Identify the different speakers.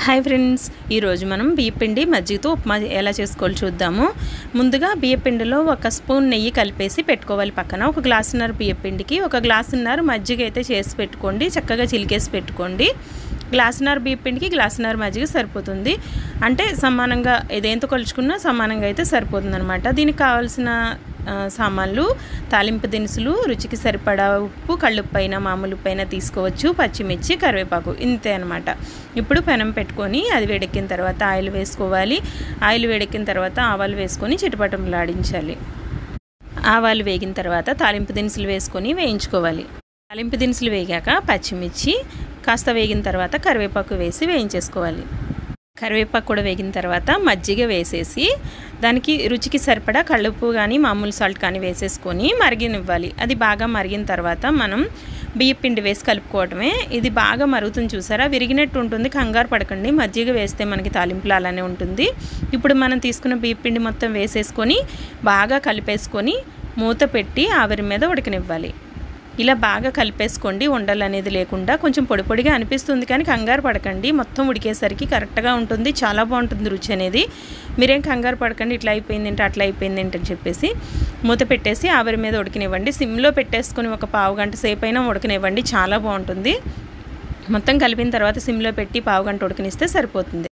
Speaker 1: Hi friends, ఈరోజు మనం బియ్యపిండి మజ్జిగతో ఉప్మా ఎలా చేసుకోవాలో చూద్దాము. ముందుగా బియ్యపిండిలో 1 స్పూన్ నెయ్యి కలిపేసి పెట్టుకోవాలి. పక్కన 1 గ్లాసున్నర బియ్యపిండికి 1 గ్లాసున్నర మజ్జిగ అయితే చేసి పెట్టుకోండి. చక్కగా చిలికేసి పెట్టుకోండి. గ్లాసున్నర బియ్యపిండికి గ్లాసున్నర మజ్జిగ సరిపోతుంది. అంటే సమానంగా ఏదేంతో కొలుచుకున్నా సమానంగా అయితే సరిపోతుంది అనమాట. దీనికి కావాల్సిన సామాన్లు: తాలింపు దినుసులు, రుచికి సరిపడా ఉప్పు, కళ్ళుప్పైన మామూలు ఉప్పైనా తీసుకోవచ్చు, పచ్చిమిర్చి, కరివేపాకు, ఇంతే అనమాట. ఇప్పుడు పెనం పెట్టుకొని అది వేడెక్కిన తర్వాత ఆయిల్ వేసుకోవాలి. ఆయిల్ వేడెక్కిన తర్వాత ఆవాలు వేసుకొని చిటపటలాడించాలి. ఆవాలు వేగిన తర్వాత తాలింపు దినుసులు వేసుకొని వేయించుకోవాలి. తాలింపు దినుసులు వేగాక పచ్చిమిర్చి కాస్త వేగిన తర్వాత కరివేపాకు వేసి వేయించేసుకోవాలి. కరివేపాకు కూడా వేగిన తర్వాత మజ్జిగ వేసేసి దానికి రుచికి సరిపడా కళ్ళుప్పు కానీ మామూలు సాల్ట్ కానీ వేసేసుకొని మరిగినివ్వాలి. అది బాగా మరిగిన తర్వాత మనం బియ్యపిండి వేసి కలుపుకోవటమే. ఇది బాగా మరుగుతుంది, చూసారా, విరిగినట్టు ఉంటుంది. కంగారు పడకండి, మజ్జిగ వేస్తే మనకి తాలింపులు అలానే ఉంటుంది. ఇప్పుడు మనం తీసుకున్న బియ్యపిండి మొత్తం వేసేసుకొని బాగా కలిపేసుకొని మూత పెట్టి ఆవిరి మీద ఉడకనివ్వాలి. ఇలా బాగా కలిపేసుకోండి, ఉండలు అనేది లేకుండా. కొంచెం పొడి పొడిగా అనిపిస్తుంది కానీ కంగారు పడకండి, మొత్తం ఉడికేసరికి కరెక్ట్గా ఉంటుంది, చాలా బాగుంటుంది రుచి అనేది. మీరేం కంగారు పడకండి, ఇట్లా అయిపోయిందేంటి అట్లా అయిపోయిందేంటి అని చెప్పేసి మూత పెట్టేసి ఆవిరి మీద ఉడకనివ్వండి. సిమ్లో పెట్టేసుకొని 1 పావు గంట సేపు అయినా ఉడకనివ్వండి, చాలా బాగుంటుంది. మొత్తం కలిపిన తర్వాత సిమ్లో పెట్టి పావు గంట ఉడకనిస్తే సరిపోతుంది.